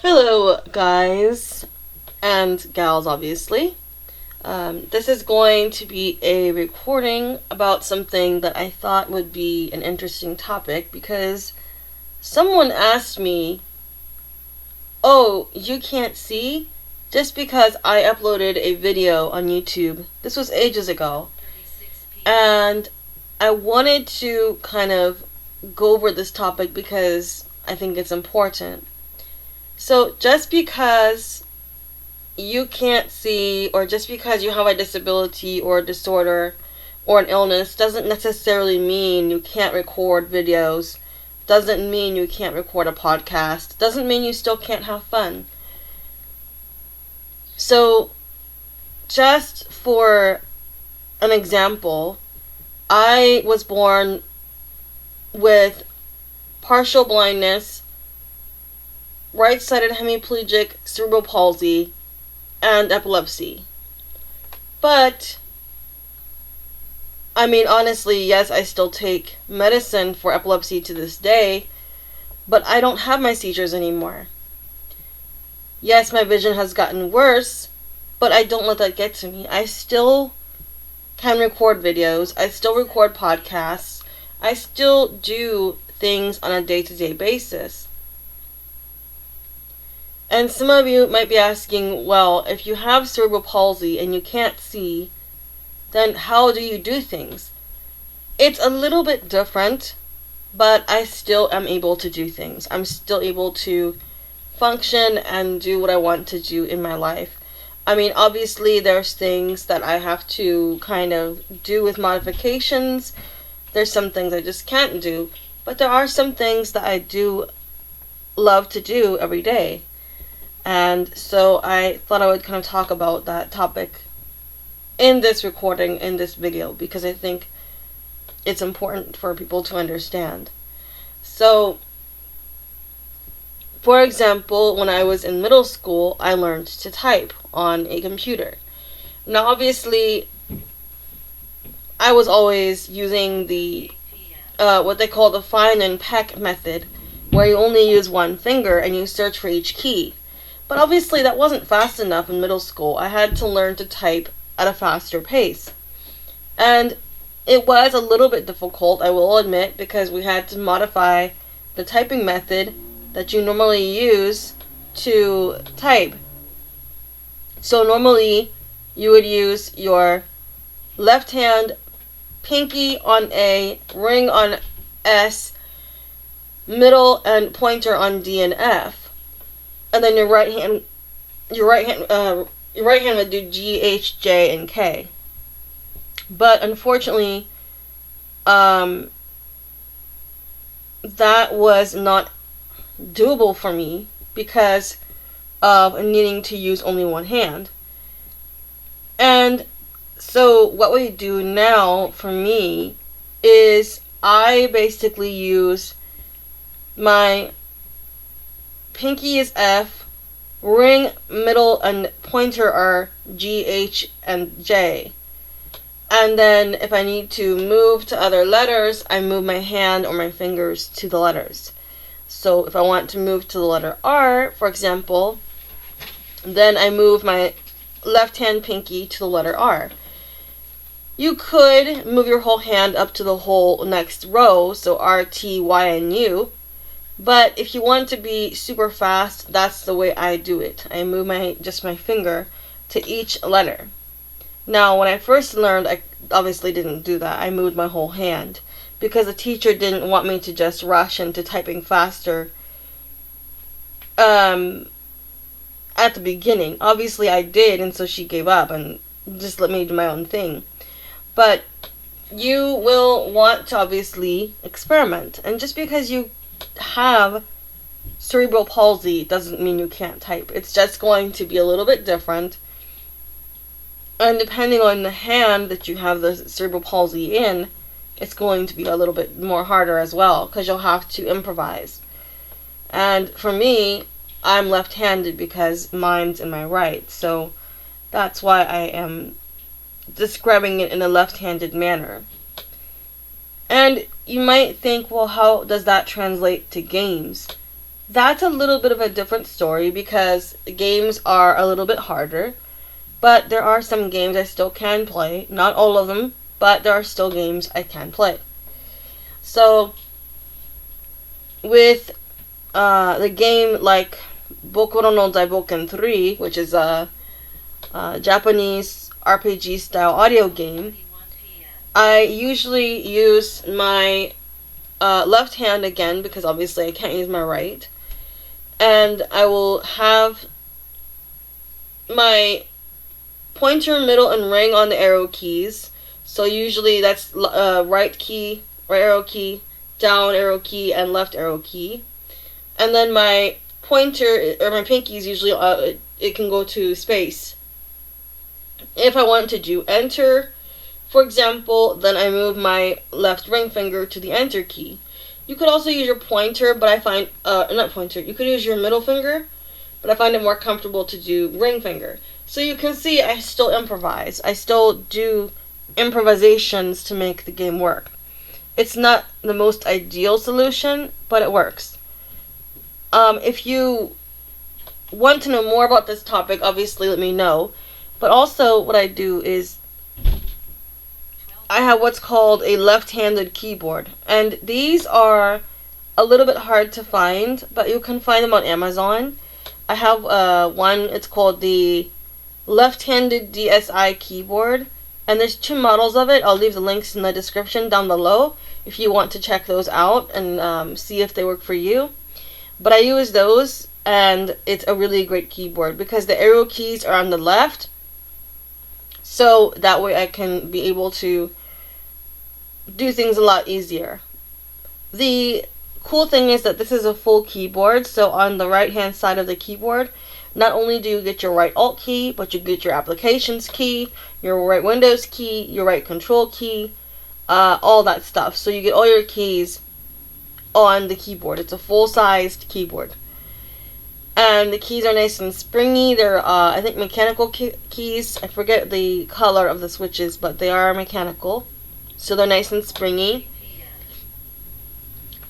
Hello, guys and gals, obviously. This is going to be a recording about something that I thought would be an interesting topic because someone asked me, "Oh, you can't see?" Just because I uploaded a video on YouTube. This was ages ago. And I wanted to kind of go over this topic because I think it's important. So, just because you can't see, or just because you have a disability or a disorder or an illness, doesn't necessarily mean you can't record videos, doesn't mean you can't record a podcast, doesn't mean you still can't have fun. So, just for an example, I was born with partial blindness, right-sided hemiplegic cerebral palsy, and epilepsy. But, honestly, yes, I still take medicine for epilepsy to this day, but I don't have my seizures anymore. Yes, my vision has gotten worse, but I don't let that get to me. I still can record videos, I still record podcasts, I still do things on a day-to-day basis. And some of you might be asking, well, if you have cerebral palsy and you can't see, then how do you do things? It's a little bit different, but I still am able to do things. I'm still able to function and do what I want to do in my life. Obviously, there's things that I have to kind of do with modifications. There's some things I just can't do, but there are some things that I do love to do every day. And so I thought I would kind of talk about that topic in this recording, in this video, because I think it's important for people to understand. So, for example, when I was in middle school, I learned to type on a computer. Now, obviously, I was always using the what they call the find and peck method, where you only use one finger and you search for each key. But obviously that wasn't fast enough in middle school. I had to learn to type at a faster pace. And it was a little bit difficult, I will admit, because we had to modify the typing method that you normally use to type. So normally you would use your left hand, pinky on A, ring on S, middle and pointer on D and F. And then your right hand would do G, H, J, and K. But unfortunately, that was not doable for me because of needing to use only one hand. And so what we do now for me is I basically use my pinky is F, ring, middle, and pointer are G, H, and J. And then if I need to move to other letters, I move my hand or my fingers to the letters. So if I want to move to the letter R, for example, then I move my left hand pinky to the letter R. You could move your whole hand up to the whole next row, so R, T, Y, and U. But if you want to be super fast, that's the way I do it. I move my finger to each letter. Now, when I first learned, I obviously didn't do that. I moved my whole hand because the teacher didn't want me to just rush into typing faster at the beginning. Obviously, I did, and so she gave up and just let me do my own thing. But you will want to obviously experiment. And just because you have cerebral palsy doesn't mean you can't type. It's just going to be a little bit different. And depending on the hand that you have the cerebral palsy in, it's going to be a little bit more harder as well because you'll have to improvise. And for me, I'm left-handed because mine's in my right. So that's why I am describing it in a left-handed manner. And you might think, well, how does that translate to games? that's a little bit of a different story because games are a little bit harder. But there are some games I still can play. Not all of them, but there are still games I can play. So, with the game like Bokuro no Daiboken 3, which is a Japanese RPG style audio game, I usually use my left hand again because obviously I can't use my right. And I will have my pointer, middle, and ring on the arrow keys. So usually that's right key, right arrow key, down arrow key, and left arrow key. And then my pointer, or my pinky is usually, it can go to space. If I want to do enter, for example, then I move my left ring finger to the enter key. You could also use your pointer, but I find, not pointer, you could use your middle finger, but I find it more comfortable to do ring finger. So you can see I still improvise. I still do improvisations to make the game work. It's not the most ideal solution, but it works. If you want to know more about this topic, obviously let me know. But also what I do is I have what's called a left-handed keyboard. And these are a little bit hard to find, but you can find them on Amazon. I have one, it's called the left-handed DSi keyboard. And there's 2 models of it. I'll leave the links in the description down below if you want to check those out and see if they work for you. But I use those, and it's a really great keyboard because the arrow keys are on the left. So that way I can be able to do things a lot easier. The cool thing is that this is a full keyboard, so on the right hand side of the keyboard, not only do you get your right alt key, but you get your applications key, your right Windows key, your right control key, all that stuff. So you get all your keys on the keyboard. It's a full-sized keyboard. And the keys are nice and springy. They're, I think, mechanical keys. I forget the color of the switches, but they are mechanical. So they're nice and springy.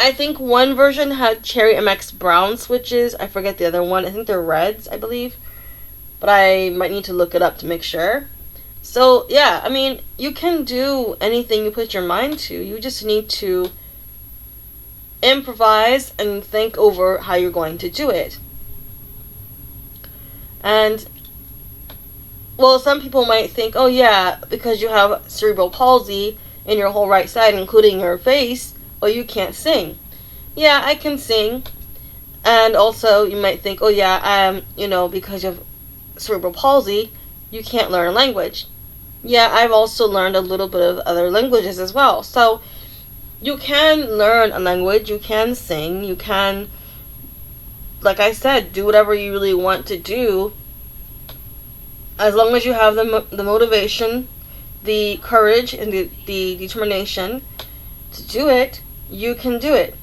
I think one version had Cherry MX brown switches. I forget the other one. I think they're reds, I believe. But I might need to look it up to make sure. So, yeah, I mean, you can do anything you put your mind to. You just need to improvise and think over how you're going to do it. And, well, some people might think, oh yeah, because you have cerebral palsy in your whole right side, including your face, oh, you can't sing. Yeah, I can sing. And also, you might think, oh yeah, because you have cerebral palsy, you can't learn a language. Yeah, I've also learned a little bit of other languages as well. So, you can learn a language, you can sing, you can, like I said, do whatever you really want to do. As long as you have the motivation, the courage, and the determination to do it, you can do it.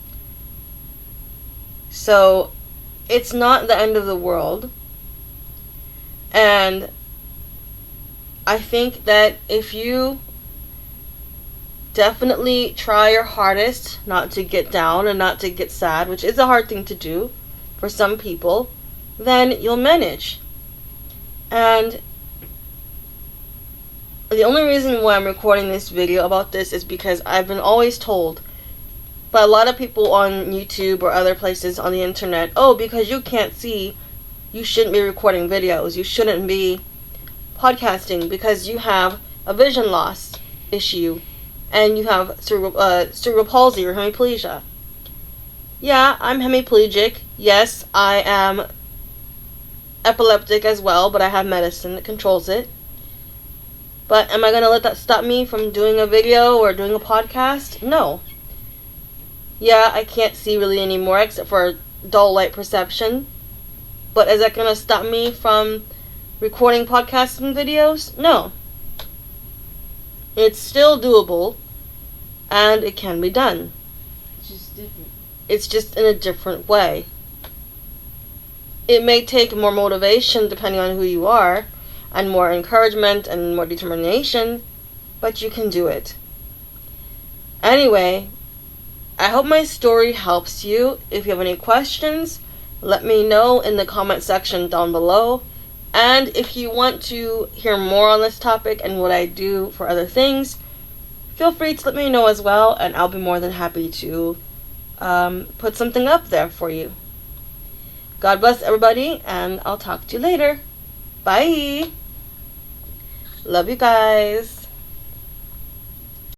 So, it's not the end of the world. And I think that if you definitely try your hardest not to get down and not to get sad, which is a hard thing to do for some people, then you'll manage. And the only reason why I'm recording this video about this is because I've been always told by a lot of people on YouTube or other places on the internet, oh, because you can't see, you shouldn't be recording videos, you shouldn't be podcasting because you have a vision loss issue and you have cerebral palsy or hemiplegia. Yeah, I'm hemiplegic. Yes, I am epileptic as well, but I have medicine that controls it. But am I going to let that stop me from doing a video or doing a podcast? No. Yeah, I can't see really anymore except for dull light perception. But is that going to stop me from recording podcasts and videos? No. It's still doable, and it can be done. It's just different. It's just in a different way. It may take more motivation depending on who you are, and more encouragement and more determination, but you can do it. Anyway, I hope my story helps you. If you have any questions, Let me know in the comment section down below. And if you want to hear more on this topic and what I do for other things, feel free to let me know as well, and I'll be more than happy to put something up there for you. God bless everybody, and I'll talk to you later. Bye. Love you guys.